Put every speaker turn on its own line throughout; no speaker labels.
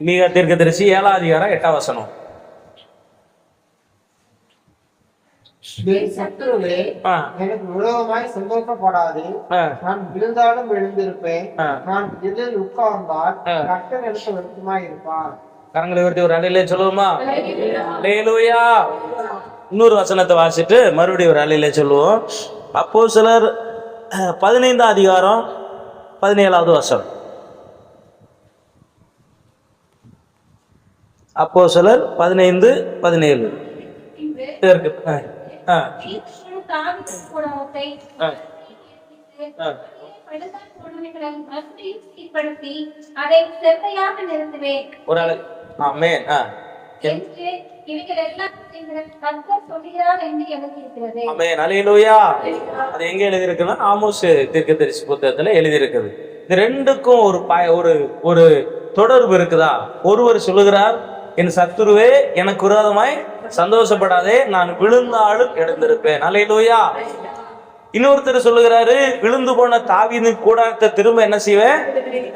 மீகா தீர்க்கதரிசி 7ஆம் அதிகாரம் 8ஆம் வசனம்.
சத்துருவே எனக்கு விரோதமாய் சந்தோஷப்படாது, நான் விழுந்தாலும் எழுந்திருப்பேன். நான் எதில் உட்கார்ந்தால் கர்த்தர் எனக்கு வெறுப்புமாய் இருப்பார்.
கரங்களை உயர்த்தி ஒரு அலையிலே சொல்லுவோமா? அல்லேலூயா. இன்னொரு வசனத்தை வாசிட்டு மறுபடியும் ஒரு அலையிலே சொல்லுவோம். அப்போஸ்தலர் 15ஆம் அதிகாரம் 17வது வசனம். அப்போஸ்தலர் 15:17. அது எங்க எழுதியிருக்குன்னா ஆமோஸ் தீர்க்கதரிசி புத்தகத்துல எழுதியிருக்குது. இது ரெண்டுக்கும் ஒரு தொடர்பு இருக்குதா? ஒருவர் சொல்லுகிறார், என் சத்துருவே எனக்கு விரோதமாய் சந்தோஷப்படாதே, நான் விழுந்தாலும் எழுந்திருப்பேன். அல்லேலூயா. இன்னொருத்தர் சொல்லுகிறாரு, விழுந்து போன தாவீதின் கூடாரத்தை திரும்ப என்ன செய்வேன்,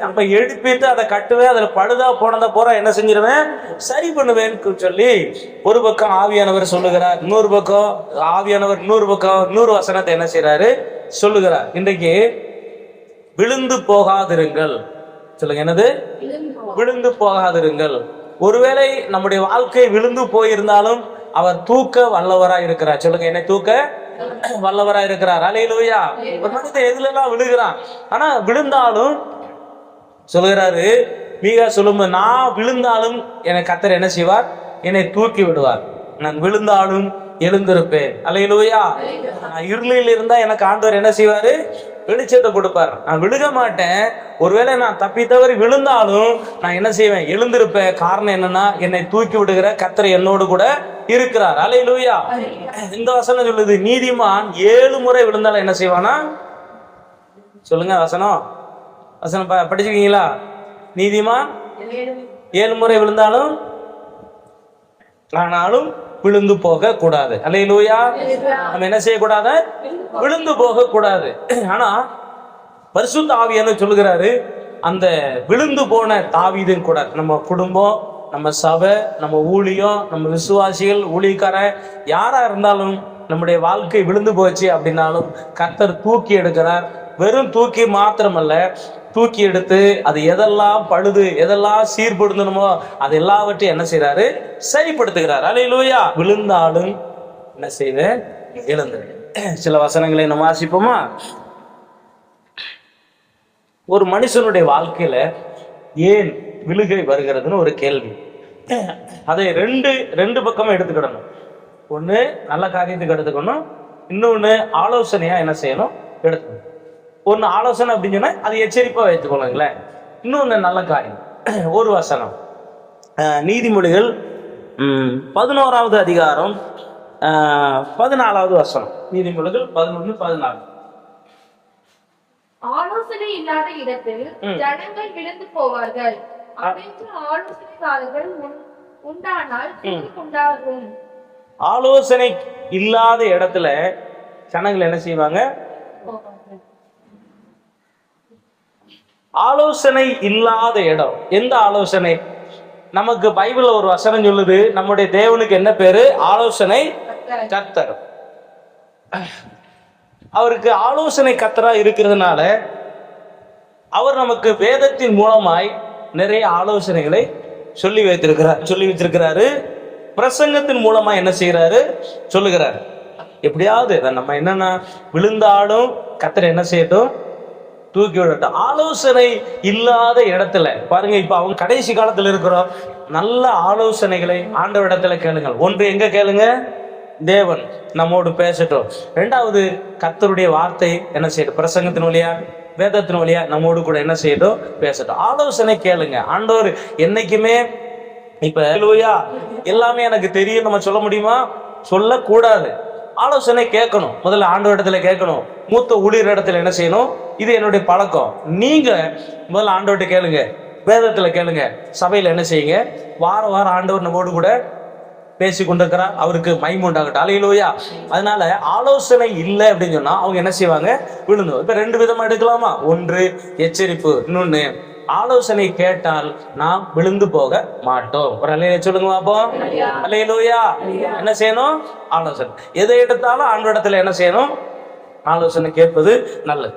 நம்ம எழுப்பிட்டு அதை கட்டுவேன், அதுல பழுதா போனதை போற என்ன செஞ்சிருவேன், சரி பண்ணுவேன்னு சொல்லி ஒரு பக்கம் ஆவியானவர் சொல்லுகிறார், இன்னொரு பக்கம் ஆவியானவர் இன்னொரு வசனத்தை என்ன செய்யறாரு சொல்லுகிறார். இன்றைக்கு விழுந்து போகாதிருங்கள். சொல்லுங்க, என்னது? விழுந்து போகாதிருங்கள். ஒருவேளை நம்முடைய வாழ்க்கை விழுந்து போயிருந்தாலும் அவர் தூக்க வல்லவராய் இருக்கிறார். சொல்லுங்க, என்னை தூக்க வல்லவராய் இருக்கிறார். அல்லேலூயா. ஒரு மனிதன் எதுலாம் விழுகிறான், ஆனா விழுந்தாலும் சொல்லுகிறாரு, மீகா சொல்லும், நான் விழுந்தாலும் என்னை கர்த்தர் என்ன செய்வார், என்னை தூக்கி விடுவார். நான் விழுந்தாலும் எழுந்திருப்பேன். அல்லேலூயா. நான் இருளில் இருந்தா எனக்கு ஆண்டவர் என்ன செய்வாரு, வெளிச்சத்தை கொடுப்பார். நான் விழுக மாட்டேன். ஒருவேளை நான் தப்பி தவறி விழுந்தாலும் நான் என்ன செய்வேன், எழுந்திருப்பேன். காரணம் என்னன்னா, என்னை தூக்கி விடுகிற கர்த்தர் என்னோடு கூட இருக்கிறார். அல்லேலூயா. இந்த வசனம் சொல்லுது, நீதிமான் 7 முறை விழுந்தாலும் என்ன செய்வானா? சொல்லுங்க, வசனம் படிச்சிருக்கீங்களா? நீதிமான் 7 முறை விழுந்தாலும் ஆனாலும் விழுந்து போக கூடாது. அல்லேலூயா. நம்ம என்ன செய்யக்கூடாது, விழுந்து போக கூடாது. ஆனா பரிசுத்த ஆவியானவர் சொல்லுகிறாரு, அந்த விழுந்து போன தாவீதின் கூட நம்ம குடும்பம், நம்ம சபை, நம்ம ஊழியம், நம்ம விசுவாசிகள், ஊழியக்காரன் யாரா இருந்தாலும் நம்முடைய வாழ்க்கை விழுந்து போச்சு அப்படின்னாலும் கர்த்தர் தூக்கி எடுக்கிறார். வெறும் தூக்கி மாத்திரமல்ல, தூக்கி எடுத்து அது எதெல்லாம் பழுது, எதெல்லாம் சீர்படுத்தணுமோ அது எல்லாவற்றையும் என்ன செய்யறாரு, சரிப்படுத்துகிறார். அல்லேலூயா. விழுந்தாலும் என்ன செய்வேன், எழுந்து. சில வசனங்களை நம்ம வாசிப்போமா? ஒரு மனுஷனுடைய வாழ்க்கையில ஏன் விழுகை வருகிறதுன்னு ஒரு கேள்வி. அதை ரெண்டு பக்கமும் எடுத்துக்கிடணும். ஒண்ணு நல்ல காரியத்துக்கு எடுத்துக்கணும், இன்னொன்னு ஆலோசனையா என்ன செய்யணும், எடுத்துக்கணும். ஒன்னு ஆலோசனை அப்படின்னு சொன்னா அது எச்சரிப்பா வைத்துக்கொள்ளுங்களேன். இன்னொன்னு நல்ல காரியம். ஒரு வசனம், நீதிமொழிகள் 11வது அதிகாரம் 14வது வசனம். நீதிமொழிகள் 11:14.
ஆலோசனை இல்லாத இடத்தில் ஜனங்கள் விழுந்து போவார்கள், ஆலோசனையாளர்கள் உண்டானால் உண்டாகும்.
ஆலோசனை இல்லாத இடத்துல ஜனங்கள் என்ன செய்வாங்க, ஆலோசனை இல்லாத இடம். எந்த ஆலோசனை? நமக்கு பைபிள்ல ஒரு வசனம் சொல்லுது, நம்முடைய தேவனுக்கு என்ன பேரு, ஆலோசனை கர்த்தர். அவருக்கு ஆலோசனை கர்த்தரா இருக்கிறதுனால அவர் நமக்கு வேதத்தின் மூலமாய் நிறைய ஆலோசனைகளை சொல்லி வைத்திருக்கிறாரு. பிரசங்கத்தின் மூலமா என்ன செய்யறாரு, சொல்லுகிறாரு. எப்படியாவது நம்ம என்னன்னா, விழுந்தாலும் கர்த்தர் என்ன செய்யட்டும், தூக்கி விடட்டும். ஆலோசனை இல்லாத இடத்துல பாருங்க, இப்ப அவங்க கடைசி காலத்துல இருக்கிறோம். நல்ல ஆலோசனைகளை ஆண்டவரிடத்துல கேளுங்கள். ஒன்று எங்க கேளுங்க, தேவன் நம்மோடு பேசட்டும். 2வது கர்த்தருடைய வார்த்தை என்ன செய்யட்டும், பிரசங்கத்தின் வழியா, வேதத்தின் வழியா நம்மோடு கூட என்ன செய்யட்டும், பேசட்டும். ஆலோசனை கேளுங்க. ஆண்டவர் என்னைக்குமே இப்ப எல்லாமே எனக்கு தெரியும் நம்ம சொல்ல முடியுமா, சொல்லக்கூடாது. ஆலோசனை கேட்கணும். முதல்ல ஆண்டவர் இடத்துல கேட்கணும். மூத்த ஊழியர் இடத்துல என்ன செய்யணும், இது என்னுடைய பழக்கம். நீங்க முதல்ல ஆண்டவர்கிட்ட கேளுங்க, வேதத்துல கேளுங்க, சபையில என்ன செய்யுங்க, வாரம் ஆண்டவர் நம்மோடு கூட பேசி கொண்டிருக்கிறார். அவருக்கு மகிமை உண்டாகட்டும். அல்லேலூயா. அதனால ஆலோசனை இல்லை அப்படின்னு சொன்னா அவங்க என்ன செய்வாங்க, விழுந்து. இப்ப 2 விதமா எடுக்கலாமா? ஒன்று எச்சரிப்பு, இன்னொன்னு ஆலோசனை கேட்டால் நாம் விழுந்து போக மாட்டோம். ஒரு அல்லேலூயா சொல்லுங்க பாப்போம். அல்லேலூயா. என்ன செய்யணும்? ஆலோசனை. எதை எடுத்தாலும் ஆண்டவரிடத்துல என்ன செய்யணும்? ஆலோசனை கேட்பது நல்லது.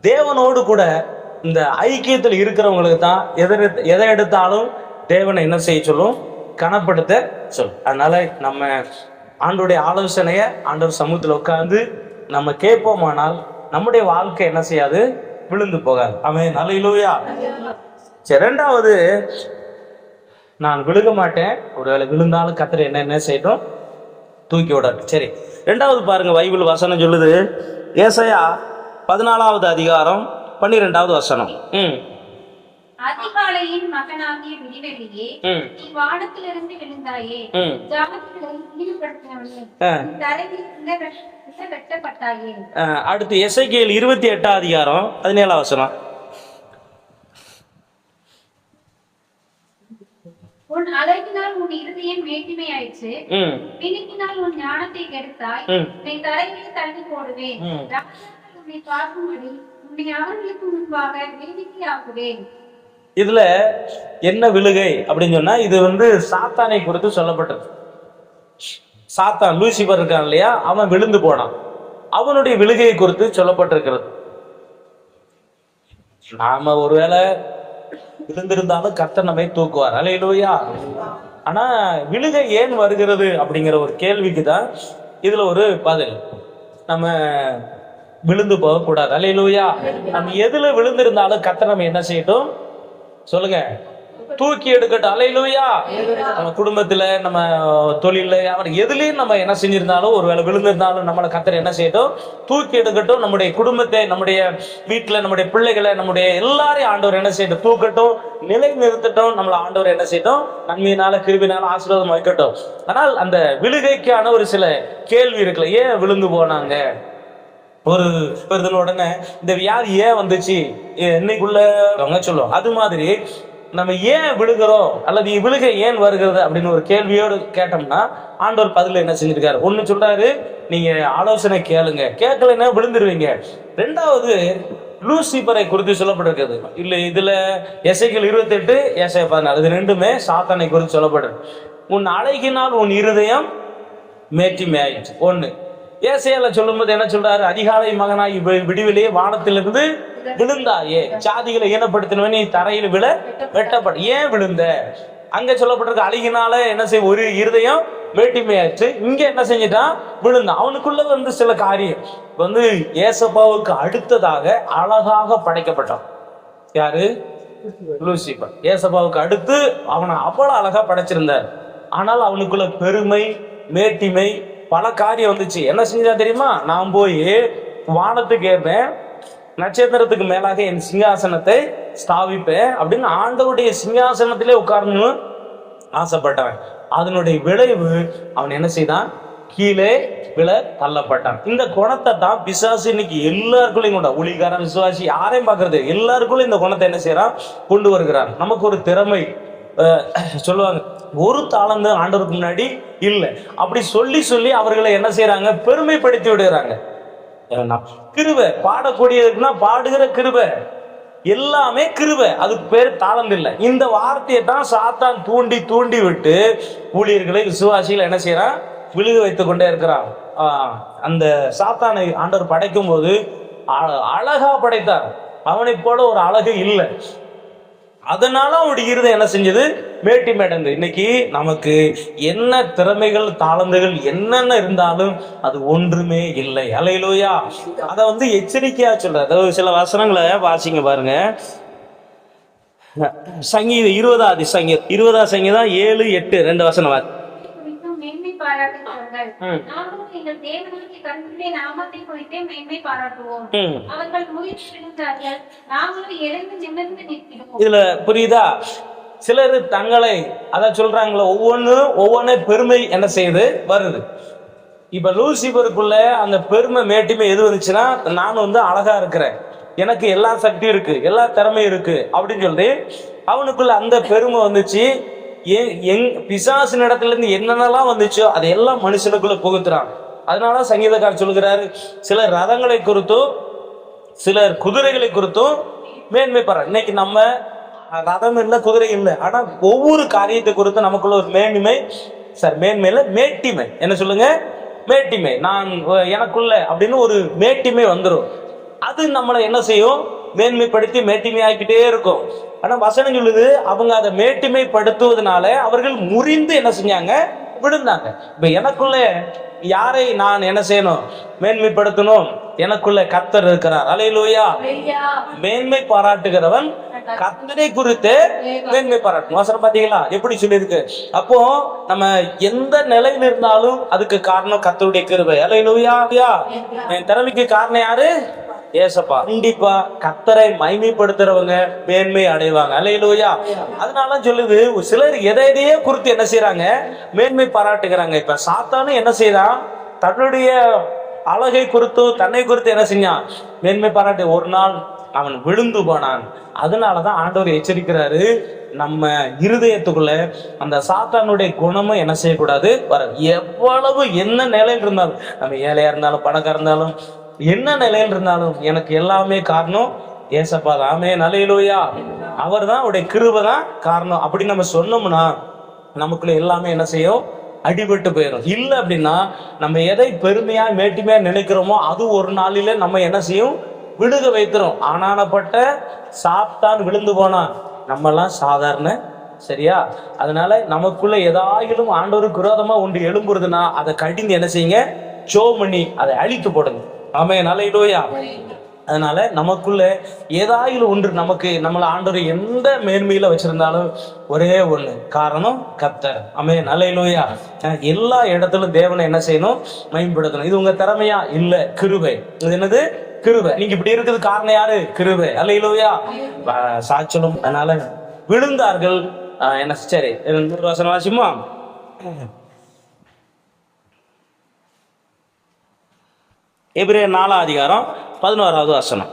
தேவனோடு கூட இந்த ஐக்கியத்தில் இருக்கிறவங்களுக்கு தான் எதை எடுத்தாலும் தேவனை என்ன செய்ய சொல்லும்? கனப்படுத்த சொல்லும். அதனால நம்ம ஆண்டோடைய ஆலோசனைய ஆண்டவர் சமூகத்தில் உட்கார்ந்து நம்ம கேட்போமானால் நம்முடைய வாழ்க்கை என்ன செய்யாது? விழுந்து போகாது. ஆமென். அல்லேலூயா. சரி, இரண்டாவது, நான் விழுக மாட்டேன், ஒருவேளை விழுந்தாலும் கர்த்தர் என்ன செய்யட்டும்? தூக்கி விடாது. சரி, இரண்டாவது பாருங்க, பைபிள் வசனம் சொல்லுது. ஏசாயா 14வது அதிகாரம் 12வது வசனம்.
அதிகாலையின் மகனாகிய விடிவெளியே, நீ வானத்திலிருந்து விழுந்தாயே, ஜாதிகளை ஈடுபடுத்தினவனே, தரையில் வெட்டப்பட்டாயே.
அடுத்து எசேக்கியேல் 28 அதிகாரம் 17 வசனம்.
உன் அழகினால் உன் இருதயம் மேட்டிமையாயிற்று, விழிக்கினால் உன் ஞானத்தை கெடுத்தாய், உன்னை தரையிலே தள்ளி போடுவேன், ராஜாக்கள் உன்னை பார்க்கும்படி உன்னை அவர்களுக்கு முன்பாக வேடிக்கை ஆக்குவேன்.
இதுல என்ன விழுகை அப்படின்னு சொன்னா, இது சாத்தானை குறித்து சொல்லப்பட்டது. சாத்தான் லூசிபர் இருக்கான் இல்லையா, அவன் விழுந்து போனான். அவனுடைய விழுகையை குறித்து சொல்லப்பட்டிருக்கிறது. நாம ஒருவேளை விழுந்திருந்தாலும் கர்த்தர் நம்மை தூக்குவார். அல்லேலூயா. ஆனா விழுகை ஏன் வருகிறது அப்படிங்கிற ஒரு கேள்விக்கு தான் இதுல ஒரு பதில். நம்ம விழுந்து போக கூடாது. அல்லேலூயா. நம்ம எதுல விழுந்திருந்தாலும் கர்த்தர் நம்ம என்ன செய்யட்டும்? சொல்லுங்க, தூக்கி எடுக்கட்டும். அல்லேலூயா. நம்ம குடும்பத்துல, நம்ம தொழில, எதுலயும் நம்ம என்ன செஞ்சிருந்தாலும், ஒருவேளை விழுந்திருந்தாலும் நம்மளை கர்த்தர் என்ன செய்யட்டும்? தூக்கி எடுக்கட்டும். நம்முடைய குடும்பத்தை, நம்முடைய வீட்டுல நம்முடைய பிள்ளைகளை, நம்முடைய எல்லாரையும் ஆண்டவர் என்ன செய்யட்டும்? தூக்கட்டும், நிலை நிறுத்தட்டும். நம்மள ஆண்டவர் என்ன செய்யட்டும்? நன்மையினால, கிருபினால ஆசீர்வாதம் வைக்கட்டும். ஆனால் அந்த விழுகைக்கான ஒரு சில கேள்வி இருக்குல்ல. ஏன் விழுந்து போனாங்க? ஒரு உடனே இந்த வியாதி ஏன் வந்துச்சு இன்னைக்குள்ள சொல்லுவோம். அது மாதிரி நம்ம ஏன் விழுகிறோம், அல்லது விழுகை ஏன் வருகிறது அப்படின்னு ஒரு கேள்வியோடு கேட்டோம்னா ஆண்டவர் பதில் என்ன செஞ்சிருக்காரு? ஒண்ணு சொல்றாரு, நீங்க ஆலோசனை கேளுங்க, கேட்கலன்னா விழுந்துருவீங்க. ரெண்டாவது, லூசிபரை குறித்து சொல்லப்பட்டிருக்கிறது. இல்ல, இதுல எசேக்கியேல் 28, ஏசாயா 14, இது ரெண்டுமே சாத்தானை குறித்து சொல்லப்படுது. உன் அழகினால் உன் இருதயம் மேட்டிமையாயிற்று. ஒண்ணு. ஏசாயால சொல்லும்போது என்ன சொல்றாரு? அதிகாலை மகனாய் விடிவிலே வானத்திலிருந்து விழுந்தாயே, சாதிகளை ஈனப்படுத்தினவன் நீ தரையில் வெட்டப்பட. ஏன் விழுந்த? அங்க சொல்லப்பட்டிருக்க அழகினால என்ன செய்ய? ஒரு இருதயம் மேட்டிமையாச்சு. இங்க என்ன செஞ்சிட்டான்? விழுந்தான். அவனுக்குள்ள சில காரியம் ஏசப்பாவுக்கு அடுத்ததாக அழகாக படைக்கப்பட்டான். யாரு? லூசிபர். ஏசப்பாவுக்கு அடுத்து அவனை அவ்வளவு அழகா படைச்சிருந்தார். ஆனால் அவனுக்குள்ள பெருமை, மேட்டிமை, பல காரியம் வந்துச்சு. என்ன செஞ்சா தெரியுமா? நான் போய் வானத்துக்கு ஏற்பேன், நட்சத்திரத்துக்கு மேலாக என் சிங்காசனத்தை ஸ்தாபிப்பேன் அப்படின்னு ஆண்டவருடைய சிங்காசனத்திலே உட்கார்ந்து ஆசைப்பட்டான். அதனுடைய விளைவு அவன் என்ன செய்தான்? கீழே விழ தள்ளப்பட்டான். இந்த குணத்தை தான் பிசாசு இன்னைக்கு எல்லாருக்குள்ளையும் கொண்டா. ஊழியக்காரன், விசுவாசி, யாரையும் பார்க்கறது, எல்லாருக்குள்ளும் இந்த குணத்தை என்ன செய்யறான்? கொண்டு வருகிறான். நமக்கு ஒரு திறமை சொல்லுவாங்க, ஒரு தாளந்து ஆண்டவருக்கு முன்னாடி இல்லை. அப்படி சொல்லி சொல்லி அவர்களை என்ன செய்யறாங்க? பெருமைப்படுத்தி விடுறாங்க. கிருபை பாடக்கூடியதுக்குன்னா பாடுகிற கிருபை எல்லாமே கிருபை, அதுக்கு பேர் தாளந்து இல்லை. இந்த வார்த்தையை தான் சாத்தான் தூண்டி தூண்டி விட்டு ஊழியர்களை, விசுவாசிகளை என்ன செய்யறான்? விழுக வைத்துக் கொண்டே இருக்கிறான். அந்த சாத்தானை ஆண்டவர் படைக்கும் போது அழகா படைத்தார். அவனை போல ஒரு அழகு இல்லை. அதனால அவனுடைய இருதயம் என்ன செஞ்சது? மேட்டி மேடந்து. இன்னைக்கு நமக்கு என்ன திறமைகள், தாளந்துகள் என்னென்ன இருந்தாலும் அது ஒன்றுமே இல்லை. அல்லேலூயா. அத எச்சரிக்கையா சொல்ற. அதாவது சில வசனங்களை வாசிங்க பாருங்க. சங்கீதம் 20வது சங்கீதம் 20வது சங்கீதம் 7, 8 2 வசனம்.
மேன்மை பாராட்டுகிறார்கள். நாமும் எங்கள் தேவனுடைய கர்த்தருடைய நாமத்தை குறித்தே மேன்மை பாராட்டுவோம். அவர்கள் முயற்சி செய்தார்கள், நாங்களும் எழுந்து நிமிர்ந்து நிற்கிறோம்.
இதுல புரியுதா? சிலர் தங்களை அதான் சொல்றாங்களோ, ஒவ்வொன்னு பெருமை என்ன செய்யுது? வருது. இப்ப லூசிபருக்குள்ள அந்த பெருமை, மேட்டிமை எது வந்துச்சுன்னா, நான் அழகா இருக்கிறேன், எனக்கு எல்லா சக்தியும் இருக்கு, எல்லா திறமையும் இருக்கு அப்படின்னு சொல்லி அவனுக்குள்ள அந்த பெருமை வந்துச்சு. பிசாசின் இடத்துல இருந்து என்னென்னலாம் வந்துச்சோ அதையெல்லாம் மனுஷனுக்குள்ள புகுத்துறான். அதனால சங்கீதக்காரர் சொல்கிறாரு, சிலர் ரதங்களை குறித்தும் சிலர் குதிரைகளை குறித்தும் மேன்மை பாராட்டு. இன்னைக்கு நம்ம ரதம் இல்லை, குதிரை இல்லை, ஆனா ஒவ்வொரு காரியத்தை குறித்து நமக்குள்ள ஒரு மேன்மை, சார் மேன்மையில மேட்டிமை, என்ன சொல்லுங்க, மேட்டிமை, நான் எனக்குள்ள அப்படின்னு ஒரு மேட்டிமை வந்துடும். அது நம்மளை என்ன செய்யும், மேன்மைப்படுத்தி மேட்டிமையாக்கிட்டே இருக்கும். ஆனா வசனம் சொல்லுது, அவங்க அதை மேட்டிமைப்படுத்துவதனால அவர்கள் முறிந்து என்ன செஞ்சாங்க, விழுந்தாங்க. இப்ப எனக்குள்ள யாரை நான் என்ன செய்யணும், மேன்மைப்படுத்தணும், எனக்குள்ள கர்த்தர் இருக்கிறார். அல்லேலூயா. மேன்மை பாராட்டுகிறவன் கர்த்தரை குறித்து மேன்மை பாராட்டும். வசனம் பாத்தீங்களா எப்படி சொல்லியிருக்கு. அப்போ நம்ம எந்த நிலையில் இருந்தாலும் அதுக்கு காரணம் கர்த்தருடைய கிருபை. அல்லேலூயா. என் திறமைக்கு காரணம் யாரு, ஏசப்பா. கண்டிப்பா கர்த்தரை மகிமைப்படுத்துறவங்க மேன்மை அடைவாங்க. அல்லேலூயா. அதனால சொல்லுது, சிலர் எதையே குறித்து என்ன செய்யறாங்க, மேன்மை பாராட்டுகிறாங்க. இப்ப சாத்தானும் என்ன செய்யறான், தன்னுடைய அழகை குறித்து தன்னை குறித்து என்ன செஞ்சான், மேன்மை பாராட்டு. ஒரு நாள் அவன் விழுந்து போனான். அதனாலதான் ஆண்டவர் எச்சரிக்கிறாரு, நம்ம இருதயத்துக்குள்ள அந்த சாத்தானுடைய குணமும் என்ன செய்யக்கூடாது வர. எவ்வளவு என்ன நிலையில் இருந்தாலும், நம்ம ஏழையா இருந்தாலும் பணக்கார இருந்தாலும் என்ன நிலையில் இருந்தாலும், எனக்கு எல்லாமே காரணம் ஏசப்பா தான். ஆமென். அல்லேலூயா. அவர் தான், அவருடைய கிருபை தான் காரணம். அப்படி நம்ம சொன்னோம்னா நமக்குள்ள எல்லாமே என்ன செய்யும், அடிபட்டு போயிடும். இல்லை அப்படின்னா நம்ம எதை பெருமையா மேட்டிமையா நினைக்கிறோமோ அது ஒரு நாளில நம்ம என்ன செய்யும், விழுக வைக்கிறோம். ஆனானப்பட்ட சாத்தான் விழுந்து போனா நம்ம எல்லாம் சாதாரண, சரியா? அதனால நமக்குள்ள ஏதாயிலும் ஆண்டவருக்கு விரோதமா ஒன்று எழும்புறதுன்னா அதை கடிந்து என்ன செய்யுங்க, சோ பண்ணி அதை அழித்து போடுங்க. ஆமென். அல்லேலூயா. அதனால நமக்குள்ள ஏதாயிலும் ஒன்று நமக்கு நம்மளை ஆண்டவர் எந்த மேன்மையில வச்சிருந்தாலும் ஒரே ஒண்ணு காரணம் கர்த்தர். ஆமென். அல்லேலூயா. எல்லா இடத்திலும் தேவனை என்ன செய்யணும், மகிமைப்படுத்தணும். இது உங்க திறமையா இல்ல, கிருபை. இது என்னது, கிருபை. நீங்க இப்படி இருக்குது காரணம் யாரு, கிருபை. அல்லேலூயா. சாட்சியம். அதனால விழுந்தார்கள். என்ன, சரி வசனம் வாசிமா. எபிரேயர் 4:11 வசனம்.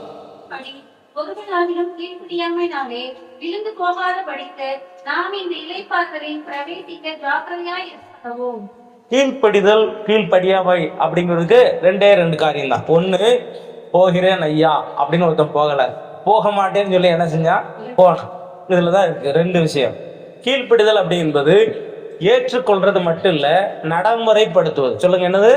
ஒருவனாகிலும் கீழ்ப்படியாமையினாலே விழுந்து போகாத படித்து நாம் இந்த இளைப்பாறுதலில் பிரவேசிக்க ஜாக்கிரதையாய் இருக்கவும்.
கீழ்ப்படிதல் கீழ்ப்படியாமை அப்படிங்கிறதுக்கு ரெண்டு காரியம் தான். ஒண்ணு, போகிறேன் ஐயா அப்படின்னு ஒருத்தன் போகல, போக மாட்டேன்னு சொல்லி என்ன செஞ்சா போன. இதுலதான் இருக்கு ரெண்டு விஷயம். கீழ்ப்படிதல் அப்படி என்பது ஏற்றுக்கொள்றது மட்டும் இல்ல, நடைமுறைப்படுத்துவது. சொல்லுங்க, என்னது?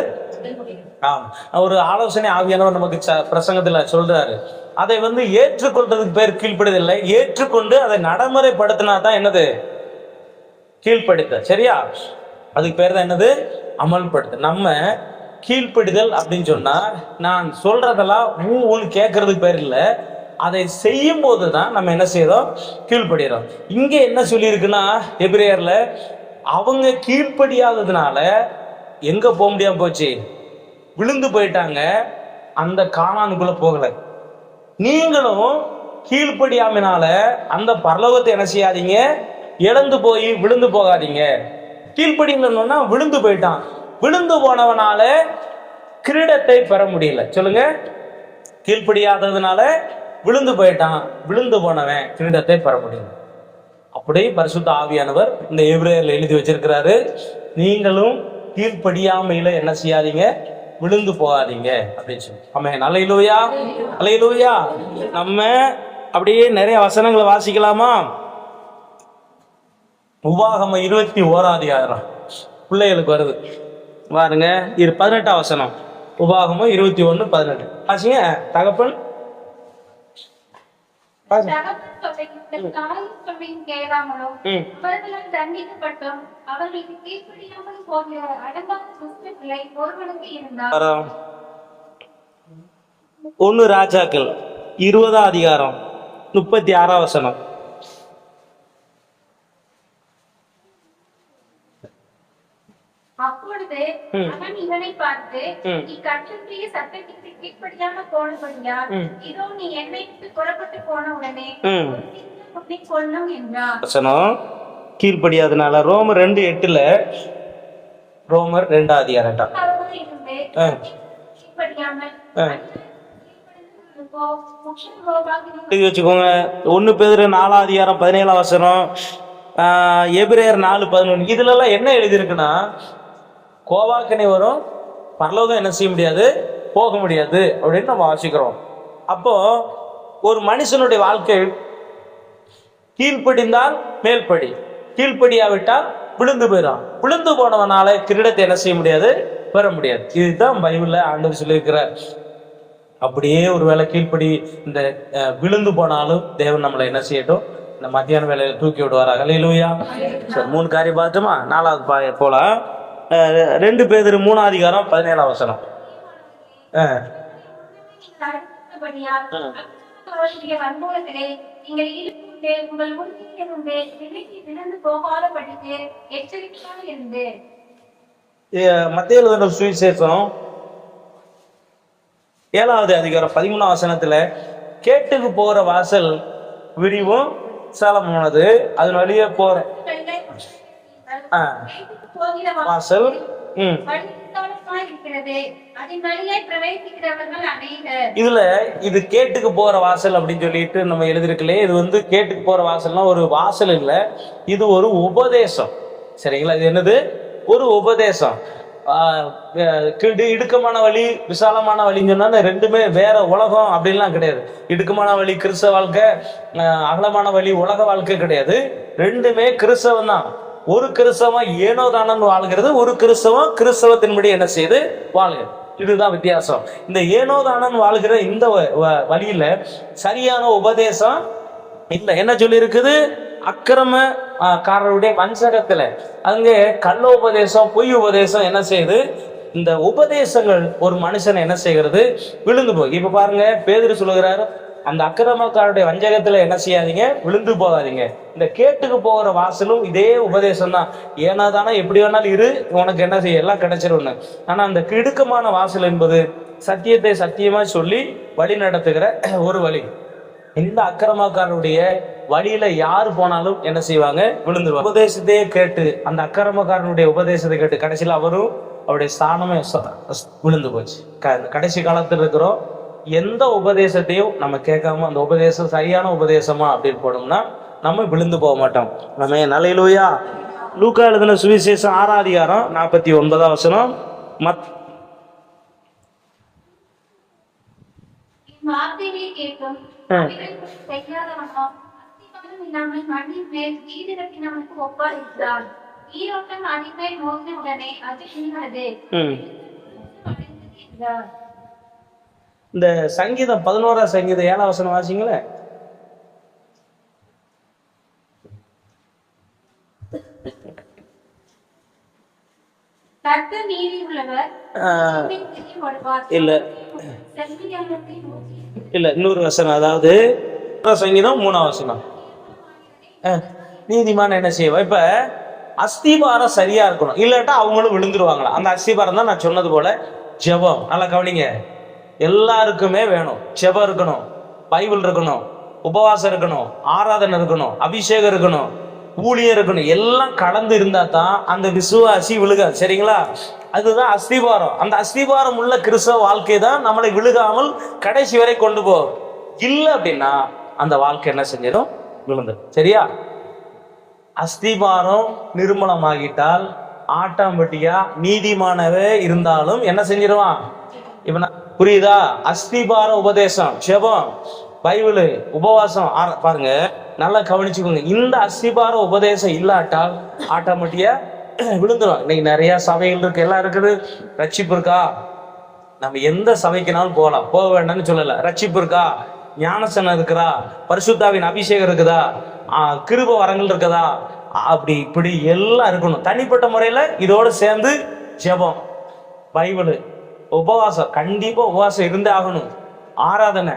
ஒரு ஆலோசனை ஆவியானவர் நமக்கு பிரசங்கத்துல சொல்றாரு. அதை ஏற்றுக்கொள்றதுக்கு பேர் கீழ்ப்படிதல். ஏற்றுக்கொண்டு அதை நடைமுறைப்படுத்தினா தான் என்னது, கீழ்ப்படுத்த. சரியா? அதுக்கு பேர் தான் என்னது, அமல்படுத்த. நம்ம கீழ்ப்படிதல் அப்படின்னு சொன்னா நான் சொல்றதெல்லாம் ஊன்னு கேட்கறதுக்கு பேர் இல்லை, அதை செய்யும் போதுதான் நம்ம என்ன செய்யறோம், கீழ்ப்படுகிறோம். இங்க என்ன சொல்லி இருக்குன்னா, எபிரேயர்ல அவங்க கீழ்ப்படியாததுனால எங்க போக முடியாம போச்சு, விழுந்து போயிட்டாங்க, அந்த கானானுக்குள்ள போகல. நீங்களும் கீழ்ப்படியாமனால அந்த பரலோகத்தை என்ன செய்யாதீங்க, இழந்து போய் விழுந்து போகாதீங்க. கீழ்ப்படிங்கன்னா விழுந்து போயிட்டான், விழுந்து போனவனால கிரீடத்தை பெற முடியல. சொல்லுங்க, கீழ்ப்படியாததுனால விழுந்து போயிட்டான், விழுந்து போனவன் கிரீடத்தை பெற முடியல. அப்படி பரிசுத்த ஆவியானவர் இந்த எபிரேயர்ல எழுதி வச்சிருக்கிறாரு, நீங்களும் கீழ்ப்படியாமையில என்ன செய்யாதீங்க, விழுந்து போகாதீங்க அப்படின்னு சொல்லி. ஆமென். அல்லேலூயா. அல்லேலூயா. நம்ம அப்படியே நிறைய வசனங்களை வாசிக்கலாமா? உபாகமம் 21 பிள்ளைகளுக்கு வருது பாருங்க. 18 வசனம். உபாகமம் 21:18 வாசிங்க. தகப்பன் ஒன்னு ராஜாக்கள் 20:36 வசனம்.
அப்பொழுது அவன் இவனை பார்த்து, நீ கர்த்தருடைய சத்தத்திற்கு கீழ்ப்படியாம போனபடியா, இதோ நீ என்னை விட்டு புறப்பட்டு போன உடனே உன்னை கொல்லும் என்றார்.
வசனம் கீழ்ப்படியாதனால. ரோமர் 2:8 ரோமர் 2:8 வச்சுக்கோங்க. 1 பேதுரு 4:17 வசனம், எபிரேயர் 4:11. இதுல எல்லாம் என்ன எழுதியிருக்குன்னா, கோவாக்கனை வரும், பரலோகம் என்ன செய்ய முடியாது, போக முடியாது அப்படின்னு நம்ம வாசிக்கிறோம். அப்போ ஒரு மனுஷனுடைய வாழ்க்கை கீழ்ப்படிந்தால் மேல்படி, கீழ்ப்படியாவிட்டால் விழுந்து போயிடும். விழுந்து போனவனால கிரீடத்தை என்ன செய்ய முடியாது, பெற முடியாது. இதுதான் பைபிள்ல ஆண்டவர் சொல்லியிருக்கிறார். அப்படியே ஒரு வேளை கீழ்ப்படி இந்த விழுந்து போனாலும் தேவன் நம்மளை என்ன செய்யட்டும், இந்த மத்தியான வேலையில தூக்கி விடுவாரா. ஹல்லேலூயா. சரி, 3 காரியம் பார்த்தோமா. 4வது போலாம். 2 பேதுரு 3ஆம் அதிகாரம் 17ஆம் வசனம். மத்தேயு எழுதின சுவிசேஷம் 7வது அதிகாரம் 13ஆம் வசனத்துல கேட்டுக்கு போற வாசல் விரிவும் சலமானது, அதன் வழியே போற வாசல் இதுல இது கேட்டுக்கு போற வாசல் அப்படின்னு சொல்லிட்டு நம்ம எழுதிருக்கலே. இது வந்து கேட்டுக்கு போற வாசல்னா ஒரு வாசல் இல்ல, இது ஒரு உபதேசம். சரிங்களா? இது என்னது? ஒரு உபதேசம். இடுக்கமான வழி, விசாலமான வழின்னு சொன்னா ரெண்டுமே வேற உலகம் அப்படின்லாம் கிடையாது. இடுக்கமான வழி கிறிஸ்தவ வாழ்க்கை, அகலமான வழி உலக வாழ்க்கை கிடையாது. ரெண்டுமே கிறிஸ்தவம் தான். ஒரு கிறிஸ்தவம் ஏனோ தானன்னு வாழ்கிறது, ஒரு கிறிஸ்தவம் கிறிஸ்தவத்தின்படி என்ன செய்து வாழ்கிறது. இதுதான் வித்தியாசம். இந்த ஏனோ தானன்னு வாழ்கிற இந்த வழியில சரியான உபதேசம் இல்ல. என்ன சொல்லி இருக்குது? அக்கிரமக்காரருடைய வஞ்சகத்துல அங்கே கள்ள உபதேசம், பொய் உபதேசம் என்ன செய்யுது? இந்த உபதேசங்கள் ஒரு மனுஷனை என்ன செய்கிறது? விழுந்து போய். இப்ப பாருங்க, பேதுரு சொல்லுகிறாரு, அந்த அக்கிரமக்காரருடைய வஞ்சகத்துல என்ன செய்யாதீங்க, விழுந்து போகாதீங்க. இந்த கேட்டுக்கு போகிற வாசலும் இதே உபதேசம் தான். ஏன்னா தானே எப்படி வேணாலும் இரு, உனக்கு என்ன செய்ய, எல்லாம் கிடைச்சிரும்னு. ஆனா அந்த கிடுக்கமான வாசல் என்பது சத்தியத்தை சத்தியமா சொல்லி வழி நடத்துகிற ஒரு வழி. இந்த அக்கிரமக்காரருடைய வழியில யாரு போனாலும் என்ன செய்வாங்க? விழுந்துருவாங்க. உபதேசத்தையே கேட்டு, அந்த அக்கிரமக்காரனுடைய உபதேசத்தை கேட்டு கடைசியில் அவரும் அவருடைய ஸ்தானமே விழுந்து போச்சு. கடைசி காலத்தில் இருக்கிறோம். எந்த உபதேசத்தையும் நம்ம கேட்காம அந்த உபதேசம் சரியான உபதேசமா அப்படின்னு போனோம்னா நம்ம விழுந்து போக மாட்டோம். நம்ம நல்லேலூயா. லூக்கா எழுதின சுவிசேஷம் 6ஆம் அதிகாரம் 49ஆம் வசனம். இந்த சங்கீதம் 11ஆம் சங்கீதம் 7ஆம் வசனம் வாசிங்களே. இல்ல இன்னொரு வசனம், அதாவது சங்கீதம் 3ஆம் வசனம். நீதிமான் என்ன செய்வா? இப்ப அஸ்திபாரம் சரியா இருக்கணும், இல்லாட்டா அவங்களும் விழுந்துருவாங்களா. அந்த அஸ்திபாரம் தான் நான் சொன்னது போல ஜெபம். நல்லா கவனிங்க, எல்லாருக்குமே வேணும். ஜெபம் இருக்கணும், பைபிள் இருக்கணும், உபவாசம் இருக்கணும், ஆராதனை இருக்கணும், அபிஷேகம் இருக்கணும், ஊழியம் இருக்கணும். எல்லாம் கலந்து இருந்தா தான் அந்த விசுவாசி விழுகாது. சரிங்களா? அதுதான் அஸ்திபாரம். அந்த அஸ்திபாரம் உள்ள கிறிஸ்தவ வாழ்க்கை தான் நம்மளை விழுகாமல் கடைசி வரை கொண்டு போகும். இல்லை அப்படின்னா அந்த வாழ்க்கை என்ன செஞ்சிடும்? விழுந்துடும். சரியா? அஸ்திபாரம் நிர்மூலமாகிட்டால் ஆட்டாம்பட்டியா நீதிமானவே இருந்தாலும் என்ன செஞ்சிருவான்? இப்ப புரியுதா? அஸ்திபார உபதேசம், ஜெபம், பைபிள், உபவாசம், பாருங்க நல்லா கவனிச்சுக்கோங்க. இந்த அஸ்திபார உபதேசம் இல்லாட்டால் ஆட்டாம்பட்டியா விழுந்துடும். இன்னைக்கு நிறைய சபைகள் இருக்கு, எல்லாம் இருக்குது. ரட்சிப்பு இருக்கா? நம்ம எந்த சபைக்குனாலும் போகலாம், போக வேண்டாம்னு சொல்லல. ரட்சிப்பு இருக்கா? ஞானசனம் இருக்குதா? பரிசுத்தாவின் அபிஷேகம் இருக்குதா? கிருப வரங்கள் இருக்குதா? அப்படி இப்படி எல்லாம் இருக்கணும். தனிப்பட்ட முறையில இதோட சேர்ந்து ஜெபம், பைபிள், உபவாசம், கண்டிப்பா உபவாசம் இருந்தே ஆகணும். ஆராதனை,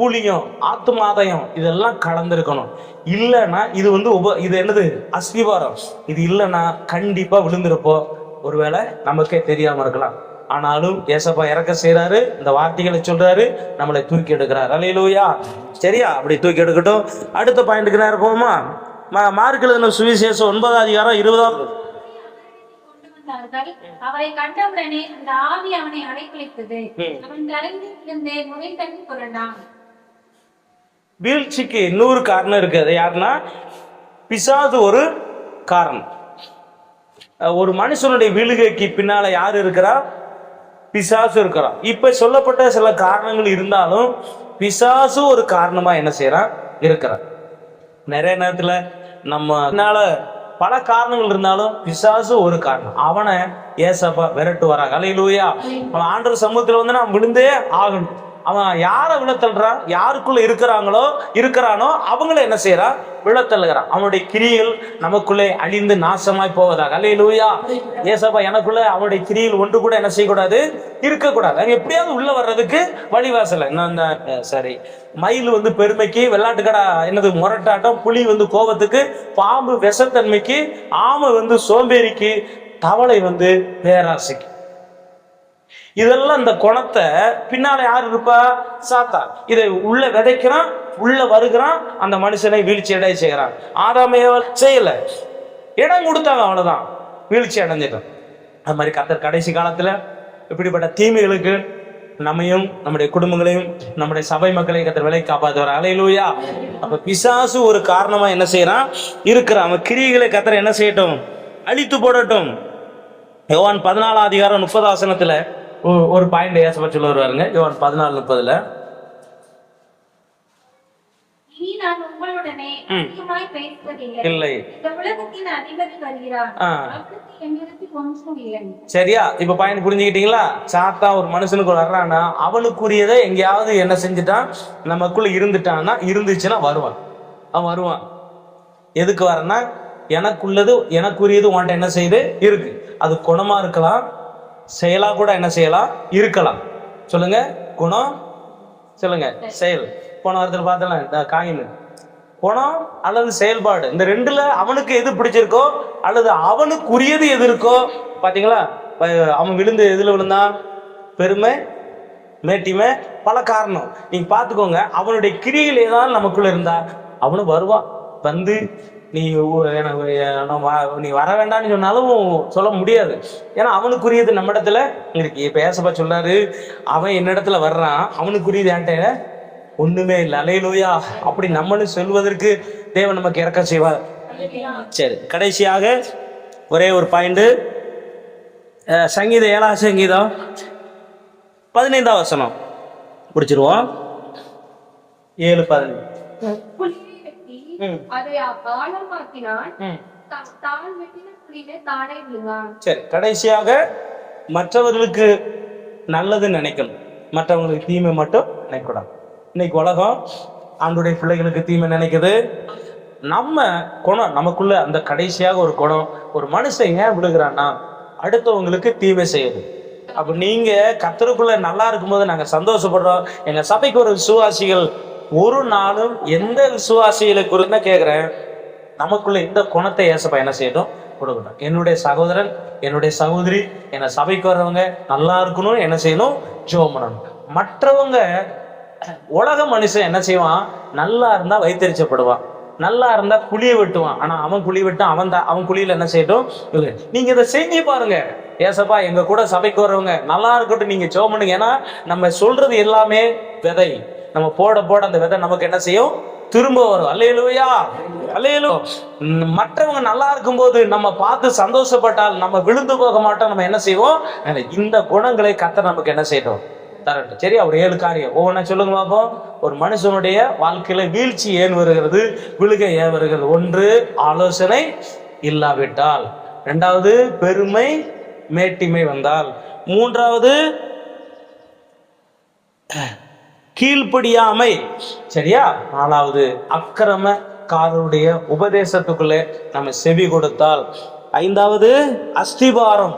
ஊழியம், ஆத்துமாதாயம், இதெல்லாம் கலந்துருக்கணும். இல்லைன்னா இது வந்து இது என்னது? அஸ்திபாரம். இது இல்லைன்னா கண்டிப்பா விழுந்திருப்போ. ஒருவேளை நமக்கே தெரியாம இருக்கலாம். ஆனாலும் ஏசப்பா இறக்க செய்யறாரு, இந்த வார்த்தைகளை சொல்றாரு, நம்மளை தூக்கி எடுக்கிறார். அல்லேலூயா. சரியா? அப்படி தூக்கி எடுக்கட்டும். அடுத்த பாயிண்ட்டுக்கு நேரம் போவோமா? மார்க் எழுதின சுவிசேஷம் 9ஆம் அதிகாரம் 20ஆம்.
அவரை கண்டவுடனே அந்த ஆவி அவனை அலைக்கழித்தது. அவன் கரைந்து முறை தண்ணி புரண்டான்.
வீழ்ச்சிக்கு இன்னொரு காரணம் இருக்கு. அது யாருன்னா பிசாசு ஒரு காரணம். ஒரு மனுஷனுடைய வீழ்கைக்கு பின்னால யாரு இருக்கிறா? பிசாசு இருக்கிறான். இப்ப சொல்லப்பட்ட சில காரணங்கள் இருந்தாலும் பிசாசு ஒரு காரணமா என்ன செய்யறான் இருக்கிறான். நிறைய நேரத்துல நம்மனால பல காரணங்கள் இருந்தாலும் பிசாசு ஒரு காரணம். அவனை ஏசப்பா விரட்டு வராங்க. அல்லேலூயா. அவன் ஆண்டவர் சமூகத்துல வந்து நான் விழுந்தே ஆகணும். அவன் யாரை விழத்தல்றான்? யாருக்குள்ள இருக்கிறானோ அவங்கள என்ன செய்யறான்? விழத்தல்லுகிறான். அவனுடைய கிரிகள் நமக்குள்ளே அழிந்து நாசமாய் போவதாக. அல்லேலூயா. ஏசப்பா எனக்குள்ள அவனுடைய கிரிகள் ஒன்று கூட என்ன செய்யக்கூடாது? இருக்கக்கூடாது. அங்க எப்படியாவது உள்ள வர்றதுக்கு வழிவாசல. சரி, மயில் வந்து பெருமைக்கு, வெள்ளாட்டுக்கடா என்னது முரட்டாட்டம், புலி வந்து கோபத்துக்கு, பாம்பு விஷத்தன்மைக்கு, ஆமை வந்து சோம்பேறிக்கு, தவளை வந்து பேராசைக்கு. இதெல்லாம் இந்த குணத்தை பின்னால யாரு இருப்பா? சாத்தான். இதை உள்ள விதைக்கிறான், உள்ள வருகிறான், அந்த மனுஷனை வீழ்ச்சி அடைய செய்கிறான். ஆதாமைய செய்யல, இடம் கொடுத்தாங்க, அவ்வளவுதான், வீழ்ச்சி அடைஞ்சிட்டான். அது மாதிரி கர்த்தர் கடைசி காலத்துல இப்படிப்பட்ட தீமைகளுக்கு நம்மையும் நம்முடைய குடும்பங்களையும் நம்முடைய சபை மக்களையும் கர்த்தர் விலை காப்பாற்றுவார். அல்லேலூயா. அப்ப பிசாசு ஒரு காரணமா என்ன செய்யறான்? இருக்கிறான். அவன் கிரியைகளை கர்த்தர் என்ன செய்யட்டும்? அழித்து போடட்டும். யோவான் 14 அதிகாரம் 30 வசனத்துல ஒரு பாயிண்ட் ஏசப்பா சொல்ல வருவாருங்க. யோவான் 14:30
இனி நான் உங்களுடனே அதிகமாய் பேசுவதில்லை.
இல்லை.
இந்த உலகத்தின் அதிபதி வருகிறார். அவருக்கு என்னிடத்தில் ஒன்றும் இல்லை.
சரியா? இப்ப பாயிண்ட் புரிஞ்சுக்கிட்டீங்களா? சாத்தா ஒரு மனுஷனுக்கு வர்றான்னா அவனுக்குரியதை எங்கேயாவது என்ன செஞ்சுட்டான்? நமக்குள்ள இருந்துட்டான்னா, இருந்துச்சுன்னா வருவான். அவன் வருவான். எதுக்கு வரனா? எனக்குள்ளது எனக்குரியது உன்ட்ட என்ன செய்யுது? இருக்கு. அது குணமா இருக்கலாம், செயலா கூட என்ன செய்யலாம்? இருக்கலாம். சொல்லுங்க. குணம், சொல்லுங்க. செயல். போன வாரத்தில் பார்த்தலாம், இந்த காயின் குணம் அல்லது செயல்பாடு, இந்த ரெண்டுல அவனுக்கு எது பிடிச்சிருக்கோ அல்லது அவனுக்குரியது எது இருக்கோ. பாத்தீங்களா? அவன் விழுந்து எதுல விழுந்தான்? பெருமை, மேட்டிமை, பல காரணம். நீங்க பாத்துக்கோங்க. அவனுடைய கிரியில் ஏதாவது நமக்குள்ள இருந்தா அவனு வருவான். வந்து நீ வர வேண்டாம்னு சொன்னாலும் சொல்ல முடியாது. ஏன்னா அவனுக்குரியது நம்ம இடத்துல இருக்கு. இப்ப ஏசப்பா சொல்லாரு, அவன் என்னிடத்துல வர்றான், அவனுக்குரியது என்கிட்ட ஒண்ணுமே இல்லை. அல்லேலூயா. அப்படி நம்மளும் சொல்வதற்கு தேவன் நமக்கு இறக்கம் செய்வார். சரி, கடைசியாக ஒரே ஒரு பாயிண்ட். சங்கீதம் 7ஆம் சங்கீதம் 15ஆம் வசனம் முடிச்சிருவோம். 7:15. சரி, கடைசியாக மற்றவர்களுக்கு நல்லது நினைக்கணும், மற்றவங்களுக்கு தீமை மட்டும் நினைக்கூடாது. இன்னைக்கு உலகம் ஆண்டுடைய பிள்ளைகளுக்கு தீமை நினைக்குது. நம்ம குணம் நமக்குள்ள அந்த கடைசியாக ஒரு குணம், ஒரு மனுஷன் ஏன் விழுகிறான்னா அடுத்தவங்களுக்கு தீமை செய்யுது. அப்ப நீங்க கர்த்தருக்குள்ள நல்லா இருக்கும்போது நாங்க சந்தோஷப்படுறோம். எங்க சபைக்கு ஒரு விசுவாசிகள் ஒரு நாளும் எந்த விசுவாசிகளை குறித்து கேட்கிறேன், நமக்குள்ள இந்த குணத்தை ஏசப்பா என்ன செய்யணும்? கொடுக்கணும். என்னுடைய சகோதரன், என்னுடைய சகோதரி, என்ன சபைக்கு வர்றவங்க நல்லா இருக்கணும், என்ன செய்யணும்? ஜெபம் பண்ணணும். மற்றவங்க உலக மனுஷன் என்ன செய்வான்? நல்லா இருந்தா வைத்தறிச்சப்படுவான், நல்லா இருந்தா குழியை வெட்டுவான். ஆனா அவன் குழி வெட்டான், அவன் குழியில என்ன செய்யட்டும்? நீங்க இதை செஞ்சு பாருங்க. ஏசப்பா எங்க கூட சபைக்கு வர்றவங்க நல்லா இருக்கட்டும், நீங்க ஜெபம் பண்ணுங்க. ஏன்னா நம்ம சொல்றது எல்லாமே விதை. நம்ம போட போட அந்த விதை நமக்கு என்ன செய்யும்? திரும்ப வரும். அல்லேலூயா. அல்லேலூயா. மற்றவங்க நல்லா இருக்கும்போது நம்ம பார்த்து சந்தோஷப்பட்டால் நம்ம விழுந்து போக மாட்டோம். நம்ம என்ன செய்வோம்? இந்த குணங்களை கர்த்தர் நமக்கு என்ன செய்யட்டும்? தரட்டும். சரி, அவர் 7 காரியம் ஒவ்வொன்றா சொல்லுங்க பார்ப்போம். ஒரு மனுஷனுடைய வாழ்க்கையில வீழ்ச்சி ஏன் வருகிறது? விழுகை ஏன் வருகிறது? 1, ஆலோசனை இல்லாவிட்டால். 2வது, பெருமை மேட்டிமை வந்தால். 3வது, கீழ்ப்படியாமை. சரியா? 4வது, அக்கிரமக்காரருடைய உபதேசத்துக்குள்ளே நம்ம செவி கொடுத்தால். 5வது, அஸ்திபாரம்,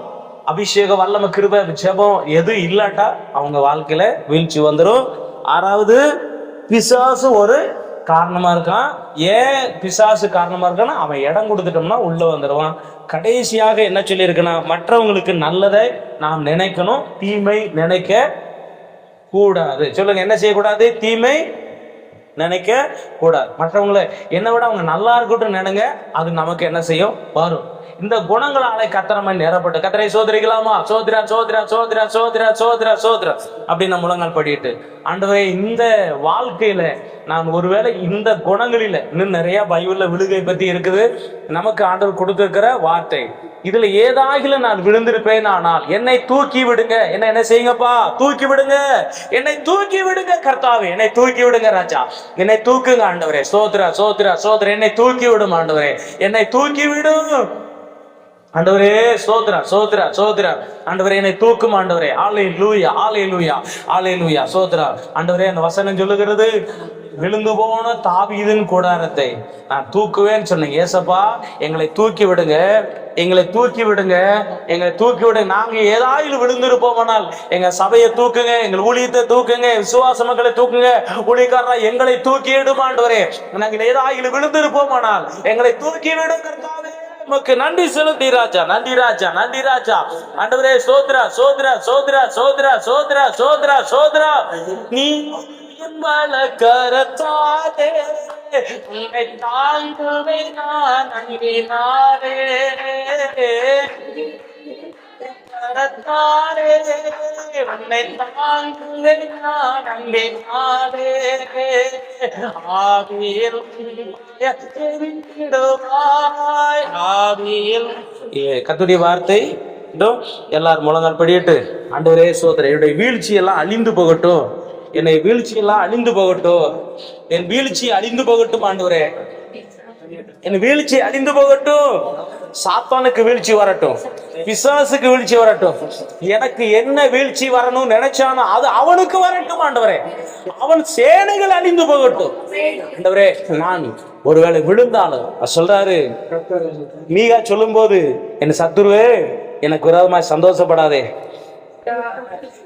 அபிஷேக வல்லம கிருபை ஜெபம் எது இல்லாட்டா அவங்க வாழ்க்கையில வீழ்ச்சி வந்துடும். 6வது, பிசாசு ஒரு காரணமா இருக்கான். ஏன் பிசாசு காரணமா இருக்கான்னா அவன் இடம் கொடுத்துட்டோம்னா உள்ள வந்துடுவான். கடைசியாக என்ன சொல்லி இருக்குன்னா, மற்றவங்களுக்கு நல்லதை நாம் நினைக்கணும், தீமை நினைக்க கூடாது. சொல்லுங்க, என்ன செய்யக்கூடாது? தீமை நினைக்க கூடாது. மற்றவங்களை என்னை விட அவங்க நல்லா இருக்கட்டும் நினைங்க, அது நமக்கு என்ன செய்யும்? வரும். இந்த குணங்களாலே கத்தரமா நிரப்பட்டு கத்தரை சோதரிக்கலாமா? சோதரா சோதரா சோதரா சோதரா சோதரா சோதரா அப்படின்னு முழங்கால் படிட்டு, ஆண்டவரே இந்த வாழ்க்கையில நான் ஒருவேளை இந்த குணங்களில இன்னும் நிறைய பைபிள்ல விழுகை பத்தி இருக்குது, நமக்கு ஆண்டவர் கொடுத்திருக்கிற வார்த்தை, இதுல ஏதாகிலும் நான் விழுந்திருப்பேன் ஆனால் என்னை தூக்கி விடுங்க. என்ன செய்யுங்கப்பா? தூக்கி விடுங்க, என்னை தூக்கி விடுங்க கர்த்தாவே, என்னை தூக்கி விடுங்க ராஜா, என்னை தூக்குங்க ஆண்டவரே. சோத்ரா சோத்ரா சோத்ரா, என்னை தூக்கி விடும் ஆண்டவரே, என்னை தூக்கி விடும் ஆண்டவரே. சோத்ரா சோத்ரா சோத்ரா ஆண்டவரே, என்னை தூக்கும் ஆண்டவரே. அல்லேலூயா அல்லேலூயா அல்லேலூயா. சோத்ரா ஆண்டவரே, அந்த வசனம் சொல்லுகிறது, விழுந்து போன தாவீதின் கூடாரத்தை நான் தூக்குவேன்னு சொன்னீங்க. ஏசப்பா, எங்களை தூக்கி விடுங்க, எங்களை தூக்கி விடுங்க, எங்களை தூக்கி விடுங்க. நாங்க ஏதாவது விழுந்திருப்போமானால் எங்க சபையை தூக்குங்க, எங்கள் ஊழியத்தை தூக்குங்க, விசுவாச மக்களை தூக்குங்க, ஊழியக்காரா எங்களை தூக்கி விடுமாண்டவரே. நாங்கள் ஏதாவது விழுந்திருப்போமானால் எங்களை தூக்கி விடுங்க கர்த்தாவே. உமக்கு நன்றி செலுத்தி ராஜா, நன்றி ராஜா, நன்றி ராஜா. ஆண்டவரே சோத்ரா சோத்ரா சோத்ரா சோத்ரா சோத்ரா சோத்ரா சோத்ரா. நீ கரத்தாதே உன்னை தாங்குவே நான் அங்கினாரே, கரத்தாரே உன்னை தாங்குவே நான் அங்கினாரே, ஆவியில் ஆவியில். கர்த்தருடைய வார்த்தை எல்லாரும் முழங்கால் படியிட்டு, ஆண்டவரே சோதரே, என்னுடைய வீழ்ச்சி எல்லாம் அழிந்து போகட்டும், என்னை வீழ்ச்சி எல்லாம் அழிந்து போகட்டும், என் வீழ்ச்சி அழிந்து போகட்டும் ஆண்டவரே, என் வீழ்ச்சி அழிந்து போகட்டும். சாத்தானுக்கு வீழ்ச்சி வரட்டும், பிசாசுக்கு வீழ்ச்சி வரட்டும், எனக்கு என்ன வீழ்ச்சி வரணும் நினைச்சானோ அது அவனுக்கு வரட்டும் ஆண்டவரே. அவன் சேனைகள் அழிந்து போகட்டும் ஆண்டவரே. நான் ஒருவேளை விழுந்தாலும் சொல்றாரு மீகா சொல்லும் போது, என் சத்துருவே எனக்கு விரோதமாய் சந்தோஷப்படாதே.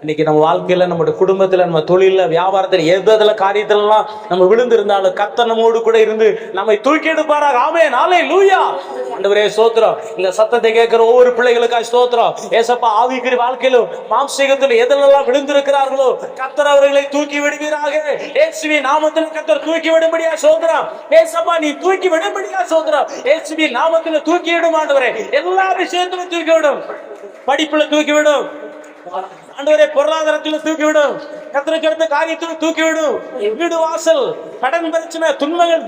இன்னைக்கு நம்ம வாழ்க்கையில, நம்முடைய குடும்பத்துல, நம்ம தொழில, வியாபாரத்துல, எதுல காரியத்திலாம் நம்ம விழுந்து இருந்தாலும் கர்த்தர் நம்மோடு கூட இருந்து நம்மை தூக்கி எடுப்பாராக. ஆமென் அல்லேலூயா. ஆண்டவரே ஸ்தோத்திரம். இந்த சத்தத்தை கேட்கிற ஒவ்வொரு பிள்ளைகளுக்காக ஸ்தோத்திரம். ஏசப்பா, ஆவிக்குரிய வாழ்க்கையிலும் மாம்சீகத்திலும் எதெல்லாம் விழுந்திருக்கிறார்களோ கர்த்தர் அவர்களை தூக்கி விடுவீராக. இயேசுவின் நாமத்தில் கர்த்தர் தூக்கி விடும்படியா ஸ்தோத்திரம். ஏசப்பா, நீ தூக்கி விடும்படியா ஸ்தோத்திரம். இயேசுவின் நாமத்தில் தூக்கி விடும் ஆண்டவரே. எல்லா விஷயத்திலும் தூக்கி விடும். படிப்புல தூக்கி விடும் ஆண்டவரே, பொருளாதாரத்தில் தூக்கிவிடும், கர்த்தருக்கு அடுத்த காரியத்தில் தூக்கிவிடும், வீடு வாசல், கடன் பிரச்சனை, துன்பங்கள்